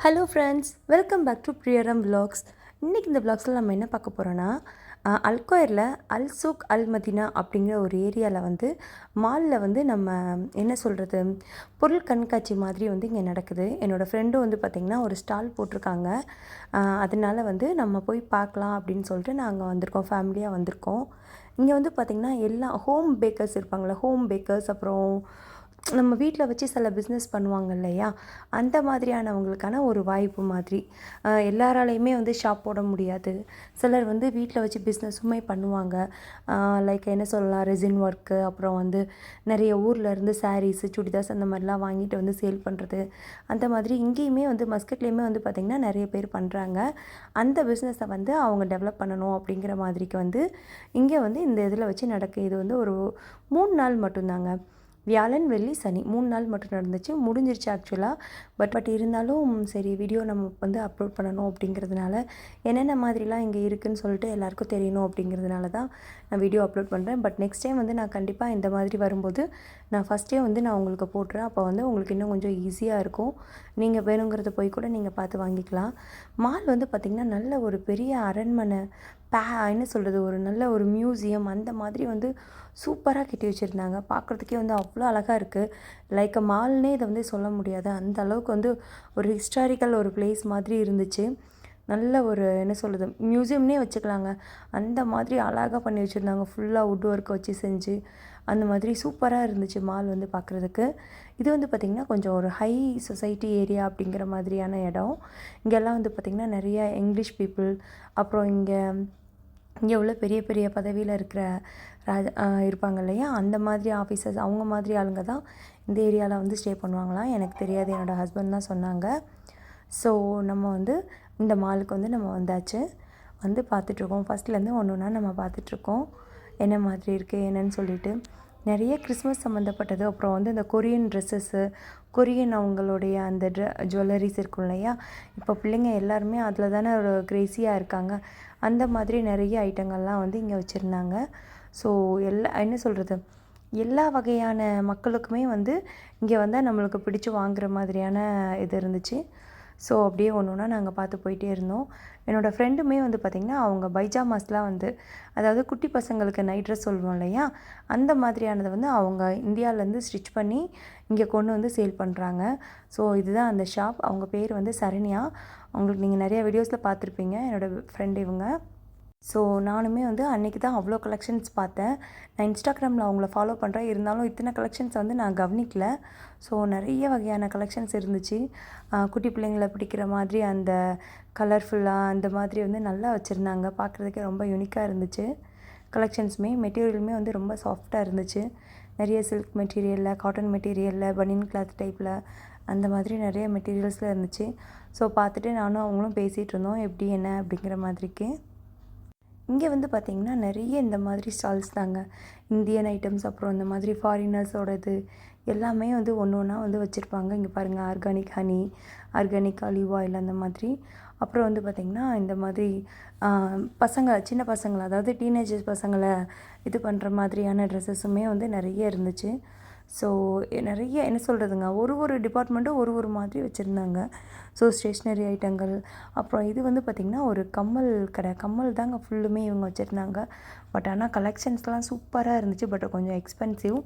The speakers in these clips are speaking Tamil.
Hello friends, welcome back to Priyaram vlogs. இன்றைக்கி இந்த விலாக்ஸில் நம்ம என்ன பார்க்க போகிறோன்னா, அல்கொயரில் அல் சூக் அல் மதீனா அப்படிங்கிற ஒரு ஏரியாவில் வந்து மாலில் வந்து நம்ம என்ன சொல்கிறது, பொருள் கண்காட்சி மாதிரி வந்து இங்கே நடக்குது. என்னோடய ஃப்ரெண்டும் வந்து பார்த்திங்கன்னா ஒரு ஸ்டால் போட்டிருக்காங்க. அதனால் வந்து நம்ம போய் பார்க்கலாம் அப்படின்னு சொல்லிட்டு நாங்கள் வந்திருக்கோம், ஃபேமிலியாக வந்திருக்கோம். இங்கே வந்து பார்த்திங்கன்னா எல்லா ஹோம் பேக்கர்ஸ் இருப்பாங்களே, ஹோம் பேக்கர்ஸ், அப்புறம் நம்ம வீட்டில் வச்சு சில பிஸ்னஸ் பண்ணுவாங்க இல்லையா, அந்த மாதிரியானவங்களுக்கான ஒரு வாய்ப்பு மாதிரி. எல்லாராலையுமே வந்து ஷாப் போட முடியாது. சிலர் வந்து வீட்டில் வச்சு பிஸ்னஸுமே பண்ணுவாங்க. லைக் என்ன சொல்லலாம், ரெசின் ஒர்க்கு, அப்புறம் வந்து நிறைய ஊர்லேருந்து சாரீஸு, சுடிதார்ஸ் அந்த மாதிரிலாம் வாங்கிட்டு வந்து சேல் பண்ணுறது. அந்த மாதிரி இங்கேயுமே வந்து மஸ்கட்லேயுமே வந்து பார்த்திங்கன்னா நிறைய பேர் பண்ணுறாங்க. அந்த பிஸ்னஸை வந்து அவங்க டெவலப் பண்ணணும் அப்படிங்கிற மாதிரிக்கு வந்து இங்கே வந்து இந்த இதில் வச்சு நடக்குது. இது வந்து ஒரு 3 நாள் மட்டும்தாங்க. வியாழன், வெள்ளி, சனி 3 நாள் மட்டும் நடந்துச்சு. முடிஞ்சிருச்சு ஆக்சுவலாக. பட் இருந்தாலும் சரி, வீடியோ நம்ம வந்து அப்லோட் பண்ணணும் அப்படிங்கிறதுனால, என்னென்ன மாதிரிலாம் இங்கே இருக்குதுன்னு சொல்லிட்டு எல்லாேருக்கும் தெரியணும் அப்படிங்கிறதுனால தான் நான் வீடியோ அப்லோட் பண்ணுறேன். பட் நெக்ஸ்ட் டைம் வந்து நான் கண்டிப்பாக இந்த மாதிரி வரும்போது நான் ஃபஸ்ட்டே வந்து நான் உங்களுக்கு போட்டுறேன். அப்போ வந்து உங்களுக்கு இன்னும் கொஞ்சம் ஈஸியாக இருக்கும். நீங்கள் வேணுங்கிறத போய் கூட நீங்கள் பார்த்து வாங்கிக்கலாம். மால் வந்து பார்த்திங்கன்னா நல்ல ஒரு பெரிய அரண்மனை, என்ன சொல்கிறது, ஒரு நல்ல ஒரு மியூசியம் அந்த மாதிரி வந்து சூப்பராக கட்டி வச்சுருந்தாங்க. பார்க்குறதுக்கே வந்து அவ்வளோ அழகாக இருக்குது. லைக் மால்னே இதை வந்து சொல்ல முடியாது, அந்த அளவுக்கு வந்து ஒரு ஹிஸ்டாரிக்கல் ஒரு பிளேஸ் மாதிரி இருந்துச்சு. நல்ல ஒரு என்ன சொல்கிறது, மியூசியம்னே வச்சுக்கலாங்க. அந்த மாதிரி அழகாக பண்ணி வச்சுருந்தாங்க. ஃபுல்லாக வுட் ஒர்க் வச்சு செஞ்சு அந்த மாதிரி சூப்பராக இருந்துச்சு மால் வந்து பார்க்குறதுக்கு. இது வந்து பார்த்திங்கன்னா கொஞ்சம் ஒரு ஹை சொசைட்டி ஏரியா அப்படிங்கிற மாதிரியான இடம். இங்கெல்லாம் வந்து பார்த்திங்கன்னா நிறைய இங்கிலீஷ் பீப்புள், அப்புறம் இங்கே உள்ள பெரிய பெரிய பதவியில் இருக்கிற இருப்பாங்க இல்லையா, அந்த மாதிரி ஆஃபீஸர்ஸ், அவங்க மாதிரி ஆளுங்க தான் இந்த ஏரியாவில் வந்து ஸ்டே பண்ணுவாங்களாம். எனக்கு தெரியாது, என்னோடய ஹஸ்பண்ட் தான் சொன்னாங்க. ஸோ நம்ம வந்து இந்த மாலுக்கு வந்து நம்ம வந்தாச்சு, வந்து பார்த்துட்ருக்கோம். ஃபஸ்ட்லேருந்து ஒன்று ஒன்றா நம்ம பார்த்துட்ருக்கோம், என்ன மாதிரி இருக்குது என்னன்னு சொல்லிட்டு. நிறைய கிறிஸ்மஸ் சம்மந்தப்பட்டது, அப்புறம் வந்து இந்த கொரியன் ட்ரெஸ்ஸஸ்ஸு, கொரியன் அவங்களுடைய அந்த ஜுவல்லரிஸ் இருக்கும் இல்லையா, இப்போ பிள்ளைங்க எல்லாருமே அதில் தானே ஒரு க்ரேஸியாக இருக்காங்க. அந்த மாதிரி நிறைய ஐட்டங்கள்லாம் வந்து இங்கே வச்சுருந்தாங்க. ஸோ என்ன சொல்கிறது, எல்லா வகையான மக்களுக்குமே வந்து இங்கே வந்தால் நம்மளுக்கு பிடிச்சி வாங்குகிற மாதிரியான இது இருந்துச்சு. ஸோ அப்படியே ஒன்று ஒன்றா நாங்கள் பார்த்து போயிட்டே இருந்தோம். என்னோடய ஃப்ரெண்டுமே வந்து பார்த்திங்கன்னா அவங்க பைஜாமாஸ்லாம் வந்து, அதாவது குட்டி பசங்களுக்கு நைட் ட்ரெஸ் சொல்லுவோம் இல்லையா, அந்த மாதிரியானதை வந்து அவங்க இந்தியாவிலேருந்து ஸ்டிச் பண்ணி இங்கே கொண்டு வந்து சேல் பண்ணுறாங்க. ஸோ இதுதான் அந்த ஷாப். அவங்க பேர் வந்து சரண்யா. அவங்களுக்கு நீங்கள் நிறைய வீடியோஸில் பார்த்துருப்பீங்க, என்னோடய ஃப்ரெண்டு இவங்க. ஸோ நானுமே வந்து அன்றைக்கி தான் அவ்வளோ கலெக்ஷன்ஸ் பார்த்தேன். நான் இன்ஸ்டாகிராமில் அவங்கள ஃபாலோ பண்ணுறேன், இருந்தாலும் இத்தனை கலெக்ஷன்ஸ் வந்து நான் கவனிக்கல. ஸோ நிறைய வகையான கலெக்ஷன்ஸ் இருந்துச்சு. குட்டி பிள்ளைங்களை பிடிக்கிற மாதிரி அந்த கலர்ஃபுல்லாக அந்த மாதிரி வந்து நல்லா வச்சுருந்தாங்க. பார்க்குறதுக்கே ரொம்ப யூனிக்காக இருந்துச்சு. கலெக்ஷன்ஸுமே மெட்டீரியலுமே வந்து ரொம்ப சாஃப்டாக இருந்துச்சு. நிறைய சில்க் மெட்டீரியலில், காட்டன் மெட்டீரியலில், பனியன் கிளாத் டைப்பில் அந்த மாதிரி நிறைய மெட்டீரியல்ஸில் இருந்துச்சு. ஸோ பார்த்துட்டு நானும் அவங்களும் பேசிகிட்டு இருந்தோம், எப்படி என்ன அப்படிங்கிற மாதிரிக்கு. இங்கே வந்து பார்த்திங்கன்னா நிறைய இந்த மாதிரி ஸ்டால்ஸ் தாங்க. இந்தியன் ஐட்டம்ஸ், அப்புறம் இந்த மாதிரி ஃபாரினர்ஸோடது எல்லாமே வந்து ஒன்று ஒன்றா வந்து வச்சுருப்பாங்க. இங்கே பாருங்கள், organic honey, organic olive oil அந்த மாதிரி. அப்புறம் வந்து பார்த்திங்கன்னா இந்த மாதிரி பசங்க, சின்ன பசங்களை, அதாவது டீனேஜர்ஸ் பசங்களை இது பண்ணுற மாதிரியான ட்ரெஸ்ஸஸுமே வந்து நிறைய இருந்துச்சு. ஸோ நிறைய என்ன சொல்கிறதுங்க, ஒரு டிபார்ட்மெண்ட்டும் ஒரு மாதிரி வச்சுருந்தாங்க. ஸோ ஸ்டேஷ்னரி ஐட்டங்கள், அப்புறம் இது வந்து பார்த்திங்கன்னா ஒரு கம்மல் கடை. கம்மல் தாங்க ஃபுல்லுமே இவங்க வச்சுருந்தாங்க. பட் ஆனால் கலெக்ஷன்ஸ்லாம் சூப்பராக இருந்துச்சு. பட் கொஞ்சம் எக்ஸ்பென்சிவ்.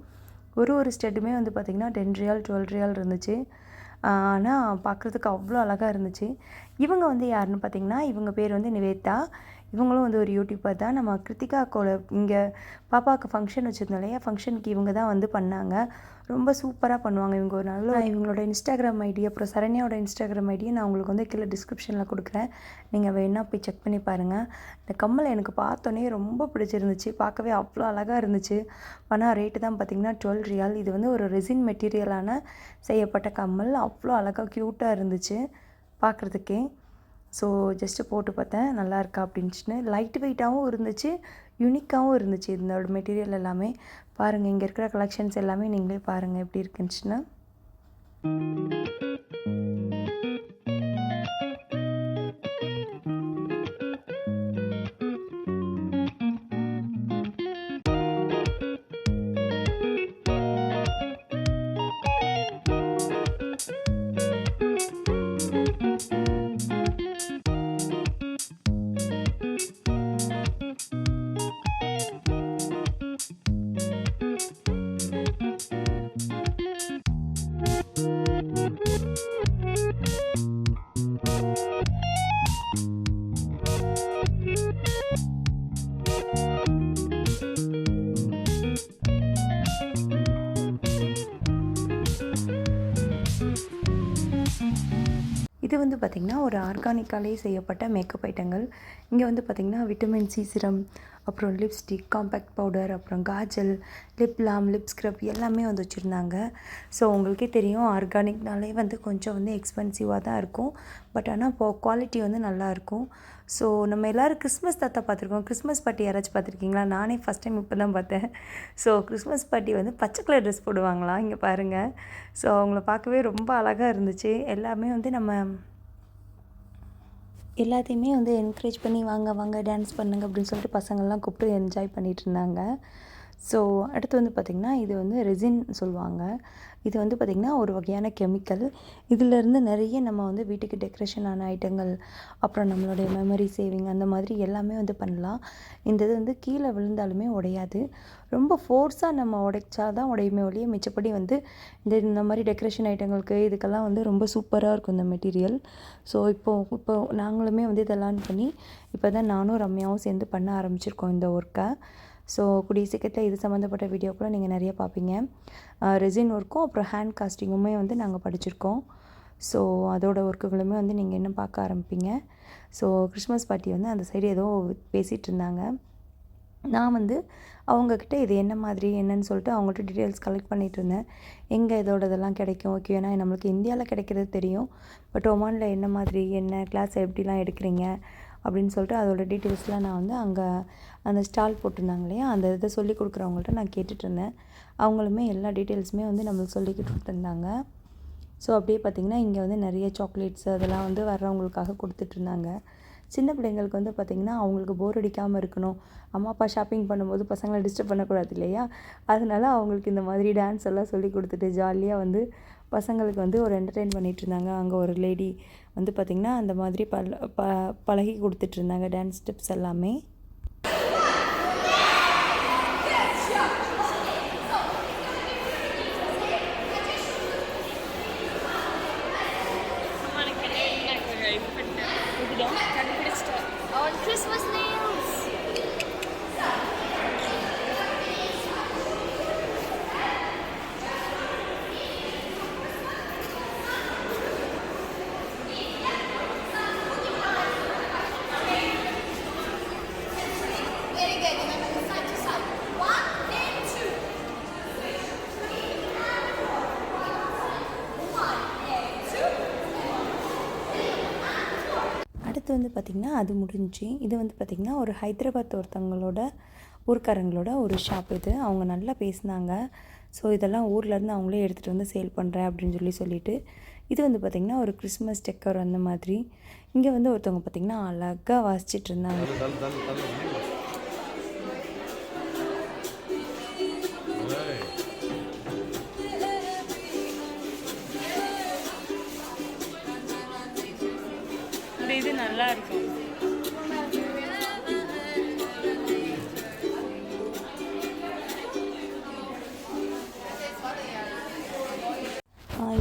ஒரு ஸ்டெட்டுமே வந்து பார்த்திங்கன்னா 10 ரியால் 12 ரியால் இருந்துச்சு. ஆனால் பார்க்குறதுக்கு அவ்வளோ அழகாக இருந்துச்சு. இவங்க வந்து யாருன்னு பார்த்திங்கன்னா, இவங்க பேர் வந்து நிவேதா. இவங்களும் வந்து ஒரு யூடியூபர் தான். நம்ம கிருத்திகாக்கோட இங்கே பாப்பாவுக்கு ஃபங்க்ஷன் வச்சுருந்தோம் இல்லையா, ஃபங்க்ஷனுக்கு இவங்க தான் வந்து பண்ணாங்க. ரொம்ப சூப்பராக பண்ணுவாங்க இவங்க. ஒரு நல்ல இவங்களோட இன்ஸ்டாகிராம் ஐடி, அப்புறம் சரண்யாவோட இன்ஸ்டாகிராம் ஐடியை நான் உங்களுக்கு வந்து கீழே டிஸ்கிரிப்ஷனில் கொடுக்குறேன். நீங்கள் வேணால் போய் செக் பண்ணி பாருங்கள். இந்த கம்மல் எனக்கு பார்த்தோன்னே ரொம்ப பிடிச்சிருந்துச்சு. பார்க்கவே அவ்வளோ அழகாக இருந்துச்சு. ஆனால் ரேட்டு தான் பார்த்திங்கன்னா 12 ரியால். இது வந்து ஒரு ரெசின் மெட்டீரியலான செய்யப்பட்ட கம்மல். அவ்வளோ அழகாக க்யூட்டாக இருந்துச்சு பார்க்குறதுக்கே. ஸோ ஜஸ்ட்டு போட்டு பார்த்தேன், நல்லா இருக்கா அப்படின்ச்சுன்னு. லைட் வெயிட்டாகவும் இருந்துச்சு, யூனிக்காகவும் இருந்துச்சு இதோட மெட்டீரியல் எல்லாமே. பாருங்கள், இங்கே இருக்கிற கலெக்ஷன்ஸ் எல்லாமே நீங்களே பாருங்கள் எப்படி இருக்குன்னுச்சுன்னு. இது வந்து பார்த்திங்கன்னா ஒரு ஆர்கானிக்காலே செய்யப்பட்ட மேக்கப் ஐட்டங்கள். இங்கே வந்து பார்த்திங்கன்னா விட்டமின் சி சிரம், அப்புறம் லிப்ஸ்டிக், காம்பேக்ட் பவுடர், அப்புறம் காஜல், லிப் லாம், லிப் ஸ்க்ரப் எல்லாமே வந்து வச்சுருந்தாங்க. ஸோ உங்களுக்கே தெரியும் ஆர்கானிக்னாலே வந்து கொஞ்சம் வந்து எக்ஸ்பென்சிவாக தான் இருக்கும். பட் ஆனால் குவாலிட்டி வந்து நல்லாயிருக்கும். ஸோ நம்ம எல்லோரும் கிறிஸ்மஸ் தாத்தா பார்த்துருக்கோம். கிறிஸ்மஸ் பார்ட்டி யாராச்சும் பார்த்துருக்கீங்களா? நானே ஃபஸ்ட் டைம் இப்போ தான் பார்த்தேன். ஸோ கிறிஸ்மஸ் பார்ட்டி வந்து பச்சை கலர் ட்ரெஸ் போடுவாங்களாம் இங்கே பாருங்கள். ஸோ அவங்கள பார்க்கவே ரொம்ப அழகாக இருந்துச்சு. எல்லாமே வந்து நம்ம எல்லாத்தையுமே வந்து என்கரேஜ் பண்ணி வாங்க வாங்க டான்ஸ் பண்ணுங்க அப்படின்னு சொல்லிட்டு பசங்கள்லாம் கூப்பிட்டு என்ஜாய் பண்ணிகிட்டு இருந்தாங்க. ஸோ அடுத்து வந்து பார்த்திங்கன்னா இது வந்து ரெசின் சொல்லுவாங்க. இது வந்து பார்த்திங்கன்னா ஒரு வகையான கெமிக்கல். இதிலேருந்து நிறைய நம்ம வந்து வீட்டுக்கு டெக்கரேஷனான ஐட்டங்கள், அப்புறம் நம்மளுடைய மெமரி சேவிங் அந்த மாதிரி எல்லாமே வந்து பண்ணலாம். இந்த இது வந்து கீழே விழுந்தாலுமே உடையாது. ரொம்ப ஃபோர்ஸாக நம்ம உடைச்சா தான் உடையுமே ஒழிய, மிச்சப்படி வந்து இந்த மாதிரி டெக்கரேஷன் ஐட்டங்களுக்கு இதுக்கெல்லாம் வந்து ரொம்ப சூப்பராக இருக்கும் இந்த மெட்டீரியல். ஸோ இப்போ நாங்களுமே வந்து இதை லேர்ன் பண்ணி இப்போ தான் நானும் ரம்யாவும் சேர்ந்து பண்ண ஆரம்பிச்சிருக்கோம் இந்த ஒர்க்கை. ஸோ கூடிய சீக்கிரத்தில் இது சம்மந்தப்பட்ட வீடியோக்குள்ள நீங்கள் நிறைய பார்ப்பீங்க. ரெசின் ஒர்க்கும் அப்புறம் ஹேண்ட் காஸ்டிங்குமே வந்து நாங்கள் படிச்சிருக்கோம். ஸோ அதோட ஒர்க்குகளுமே வந்து நீங்கள் இன்னும் பார்க்க ஆரம்பிப்பீங்க. ஸோ கிறிஸ்மஸ் பார்ட்டி வந்து அந்த சைடு ஏதோ பேசிகிட்டு இருந்தாங்க. நான் வந்து அவங்கக்கிட்ட இது என்ன மாதிரி என்னன்னு சொல்லிட்டு அவங்கள்ட்ட டீட்டெயில்ஸ் கலெக்ட் பண்ணிகிட்டு இருந்தேன். எங்கே இதெல்லாம் கிடைக்கும் ஓகே. ஏன்னா நம்மளுக்கு இந்தியாவில் கிடைக்கிறது தெரியும். பட் ஒமானில் என்ன மாதிரி என்ன கிளாஸ் எப்படிலாம் எடுக்கிறீங்க அப்படின்னு சொல்லிட்டு அதோட டீட்டெயில்ஸ்லாம் நான் வந்து அங்கே அந்த ஸ்டால் போட்டிருந்தாங்க இல்லையா, அந்த இதை சொல்லி கொடுக்குறவங்கள்ட்ட நான் கேட்டுட்ருந்தேன். அவங்களுமே எல்லா டீட்டெயில்ஸுமே வந்து நம்மளுக்கு சொல்லி கொடுத்துருந்தாங்க. ஸோ அப்படியே பார்த்திங்கன்னா இங்கே வந்து நிறைய சாக்லேட்ஸ் அதெல்லாம் வந்து வர்றவங்களுக்காக கொடுத்துட்ருந்தாங்க. சின்ன பிள்ளைங்களுக்கு வந்து பார்த்திங்கன்னா அவங்களுக்கு போர் அடிக்காமல் இருக்கணும், அம்மா அப்பா ஷாப்பிங் பண்ணும்போது பசங்களை டிஸ்டர்ப் பண்ணக்கூடாது இல்லையா, அதனால அவங்களுக்கு இந்த மாதிரி டான்ஸ் எல்லாம் சொல்லி கொடுத்துட்டு ஜாலியாக வந்து பசங்களுக்கு வந்து ஒரு என்டர்டெயின் பண்ணிகிட்டு இருந்தாங்க. அங்கே ஒரு லேடி வந்து பார்த்திங்கன்னா அந்த மாதிரி பழகி கொடுத்துட்ருந்தாங்க டான்ஸ் ஸ்டெப்ஸ் எல்லாமே. Christmas nails. Very good. Remember side to side. 1 and 2. 1 and 2. அடுத்து வந்து பார்த்திங்கன்னா அது முடிஞ்சு இது வந்து பார்த்திங்கன்னா ஒரு ஹைதராபாத் ஒருத்தவங்களோட ஊர்க்காரங்களோட ஒரு ஷாப். இது அவங்க நல்லா பேசினாங்க. ஸோ இதெல்லாம் ஊர்லேருந்து அவங்களே எடுத்துகிட்டு வந்து சேல் பண்ணுறேன் அப்படின்னு சொல்லிட்டு இது வந்து பார்த்திங்கன்னா ஒரு கிறிஸ்மஸ் டெக்கர் அந்த மாதிரி. இங்கே வந்து ஒருத்தவங்க பார்த்திங்கன்னா அழகாக வாசிச்சிட்டு இருந்தாங்க. இது நல்லா இருக்கும்.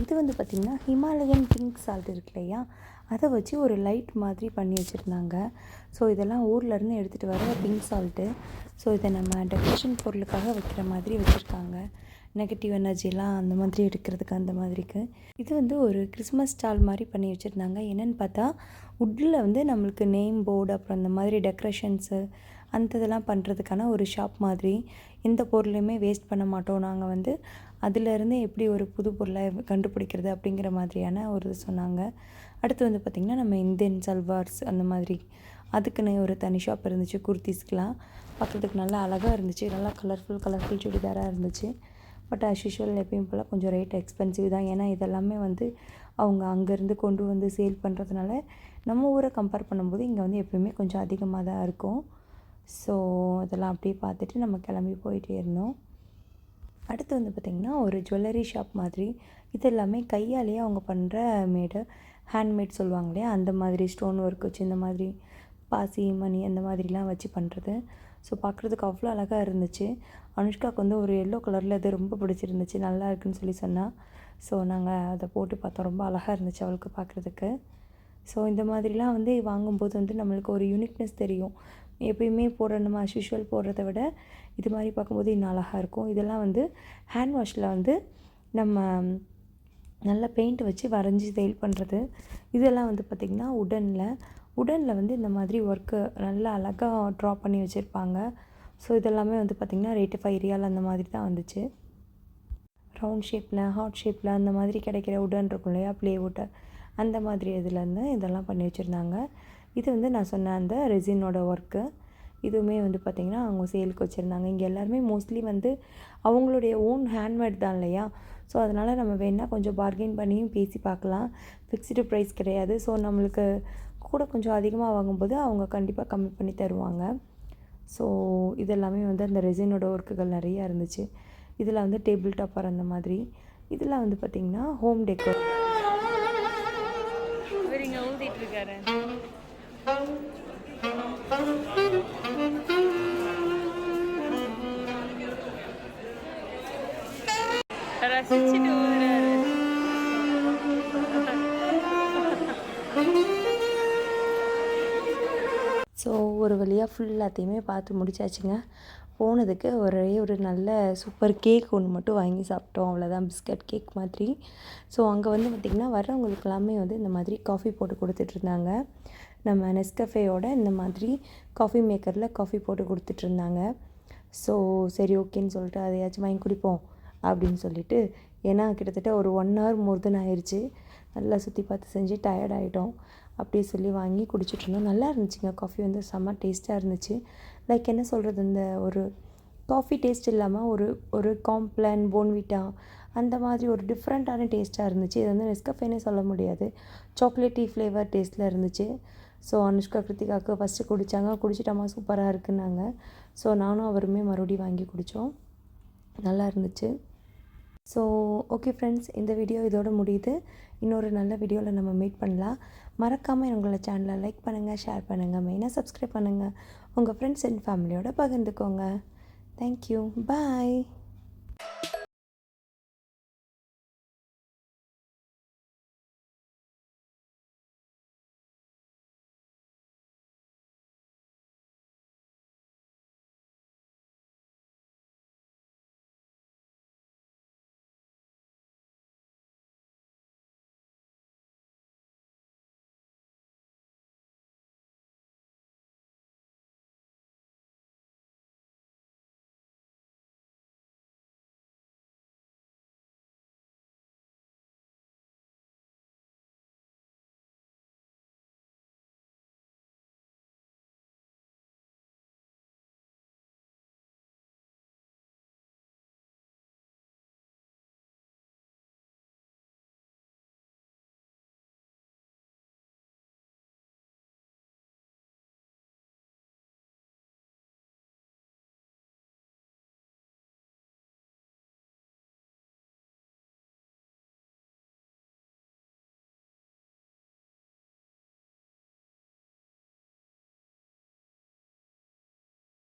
இது வந்து பார்த்திங்கன்னா ஹிமாலயன் பிங்க் சால்ட் இருக்கு இல்லையா, அதை வச்சு ஒரு லைட் மாதிரி பண்ணி வச்சுருந்தாங்க. ஸோ இதெல்லாம் ஊர்லேருந்து எடுத்துகிட்டு வர பிங்க் சால்ட்டு. ஸோ இதை நம்ம டெக்கரேஷன் பொருளுக்காக வைக்கிற மாதிரி வச்சுருக்காங்க. நெகட்டிவ் எனர்ஜிலாம் அந்த மாதிரி எடுக்கிறதுக்கு அந்த மாதிரிக்கு. இது வந்து ஒரு கிறிஸ்மஸ் ஸ்டால் மாதிரி பண்ணி வச்சுருந்தாங்க. என்னென்னு பார்த்தா உட்டில் வந்து நம்மளுக்கு நேம் போர்டு அப்புறம் அந்த மாதிரி டெக்கரேஷன்ஸு அந்த இதெல்லாம் பண்ணுறதுக்கான ஒரு ஷாப் மாதிரி. எந்த பொருளையுமே வேஸ்ட் பண்ண மாட்டோம் நாங்கள் வந்து, அதிலேருந்து எப்படி ஒரு புது பொருளை கண்டுபிடிக்கிறது அப்படிங்கிற மாதிரியான ஒரு இது சொன்னாங்க. அடுத்து வந்து பார்த்திங்கன்னா நம்ம இந்தியன் சல்வார்ஸ் அந்த மாதிரி அதுக்குன்னு ஒரு தனி ஷாப் இருந்துச்சு. குர்த்திஸ்க்கெலாம் பார்க்குறதுக்கு நல்லா அழகாக இருந்துச்சு. நல்லா கலர்ஃபுல் சுடிதாராக இருந்துச்சு. பட் ஆஸ் யூஷுவல் எப்பயும் போல் கொஞ்சம் ரேட் எக்ஸ்பென்சிவ் தான். ஏன்னா இதெல்லாமே வந்து அவங்க அங்கேருந்து கொண்டு வந்து சேல் பண்ணுறதுனால நம்ம ஊரை கம்பேர் பண்ணும்போது இங்கே வந்து எப்பயுமே கொஞ்சம் அதிகமாக தான் இருக்கும். ஸோ அதெல்லாம் அப்படியே பார்த்துட்டு நம்ம கிளம்பி போயிட்டே இருந்தோம். அடுத்து வந்து பார்த்திங்கன்னா ஒரு ஜுவல்லரி ஷாப் மாதிரி. இது எல்லாமே கையாலேயே அவங்க பண்ணுற ஹேண்ட்மேட் சொல்லுவாங்க இல்லையா, அந்த மாதிரி ஸ்டோன் ஒர்க் வச்சு இந்த மாதிரி பாசி மணி அந்த மாதிரிலாம் வச்சு பண்ணுறது. ஸோ பார்க்குறதுக்கு அவ்வளோ அழகாக இருந்துச்சு. அனுஷ்காவுக்கு வந்து ஒரு எல்லோ கலரில் அது ரொம்ப பிடிச்சிருந்துச்சு, நல்லா இருக்குதுன்னு சொல்லி சொன்னால். ஸோ நாங்கள் அதை போட்டு பார்த்தோம், ரொம்ப அழகாக இருந்துச்சு அவளுக்கு பார்க்குறதுக்கு. ஸோ இந்த மாதிரிலாம் வந்து வாங்கும்போது வந்து நம்மளுக்கு ஒரு யூனிக்னஸ் தெரியும். எப்பயுமே போடுற நம்ம அஸ்யூஷுவல் போடுறத விட இது மாதிரி பார்க்கும்போது இன்னும் அழகாக இருக்கும். இதெல்லாம் வந்து ஹேண்ட் வாஷில் வந்து நம்ம நல்லா பெயிண்ட் வச்சு வரைஞ்சி சேல் பண்ணுறது. இதெல்லாம் வந்து பார்த்திங்கன்னா உடனில் வந்து இந்த மாதிரி ஒர்க்கு நல்லா அழகாக ட்ரா பண்ணி வச்சுருப்பாங்க. ஸோ இதெல்லாமே வந்து பார்த்திங்கன்னா ரேட்டு 5 ரியால் அந்த மாதிரி தான் வந்துச்சு. ரவுண்ட் ஷேப்பில், ஹார்ட் ஷேப்பில் அந்த மாதிரி கிடைக்கிற உடன் இருக்கும் இல்லையா, ப்ளேவுட், அந்த மாதிரி இதுலேருந்து இதெல்லாம் பண்ணி வச்சுருந்தாங்க. இது வந்து நான் சொன்ன அந்த ரெசினோட ஒர்க்கு. இதுவுமே வந்து பார்த்திங்கன்னா அவங்க சேலுக்கு வச்சுருந்தாங்க. இங்கே எல்லாருமே மோஸ்ட்லி வந்து அவங்களுடைய ஓன் ஹேண்ட்மேட் தான் இல்லையா. ஸோ அதனால் நம்ம வேணால் கொஞ்சம் பார்கெயின் பண்ணியும் பேசி பார்க்கலாம். ஃபிக்ஸ்டு ப்ரைஸ் கிடையாது. ஸோ நம்மளுக்கு கூட கொஞ்சம் அதிகமாக வாங்கும்போது அவங்க கண்டிப்பாக கம்மி பண்ணி தருவாங்க. ஸோ இதெல்லாமே வந்து அந்த ரெசினோட ஒர்க்குகள் நிறையா இருந்துச்சு. இதில் வந்து டேபிள் டாப்பர் அந்த மாதிரி. இதெல்லாம் வந்து பார்த்திங்கன்னா ஹோம் டெக்கோர். இவர் இங்கே ஊதிட்டு இருக்காரு. ரசிச்சுட்டு ஊதுறாரு. ஸோ ஒரு வழியாக ஃபுல்லாத்தையுமே பார்த்து முடிச்சாச்சுங்க. போனதுக்கு ஒரு நல்ல சூப்பர் கேக் ஒன்று மட்டும் வாங்கி சாப்பிட்டோம். அவ்வளோதான், பிஸ்கட் கேக் மாதிரி. ஸோ அங்கே வந்து பார்த்திங்கன்னா வர்றவங்களுக்கு எல்லாமே வந்து இந்த மாதிரி காஃபி போட்டு கொடுத்துட்ருந்தாங்க. நம்ம நெஸ்கஃபேயோட இந்த மாதிரி காஃபி மேக்கரில் காஃபி போட்டு கொடுத்துட்ருந்தாங்க. ஸோ சரி ஓகேன்னு சொல்லிட்டு அதையாச்சும் வாங்கி குடிப்போம் அப்படின்னு சொல்லிட்டு, ஏன்னா கிட்டத்தட்ட ஒரு 1 ஹவர் மோர் தென் ஆயிடுச்சு. நல்லா சுற்றி பார்த்து செஞ்சு டயர்ட் ஆகிட்டோம். அப்படியே சொல்லி வாங்கி குடிச்சிட்ருந்தோம். நல்லா இருந்துச்சுங்க. காஃபி வந்து செம்ம டேஸ்ட்டாக இருந்துச்சு. லைக் என்ன சொல்கிறது, இந்த ஒரு காஃபி டேஸ்ட் இல்லாமல் ஒரு காம்ப்ளான், போன்விட்டா அந்த மாதிரி ஒரு டிஃப்ரெண்ட்டான டேஸ்ட்டாக இருந்துச்சு. இது வந்து நெஸ்கஃபேனே சொல்ல முடியாது. சாக்லேட்டி ஃப்ளேவர் டேஸ்ட்டில் இருந்துச்சு. ஸோ அனுஷ்கா கிருத்திகாவுக்கு ஃபஸ்ட்டு குடித்தாங்க. குடிச்சிட்டாமா சூப்பராக இருக்குன்னாங்க. ஸோ நானும் அவருமே மறுபடியும் வாங்கி குடித்தோம். நல்லா இருந்துச்சு. ஸோ ஓகே ஃப்ரெண்ட்ஸ், இந்த வீடியோ இதோட முடியுது. இன்னொரு நல்ல வீடியோவில் நம்ம மீட் பண்ணலாம். மறக்காமல் எங்களோட சேனலை லைக் பண்ணுங்கள், ஷேர் பண்ணுங்கள், மெயினாக சப்ஸ்கிரைப் பண்ணுங்கள். உங்கள் ஃப்ரெண்ட்ஸ் அண்ட் ஃபேமிலியோட பகிர்ந்துக்கோங்க. தேங்க்யூ, பாய்.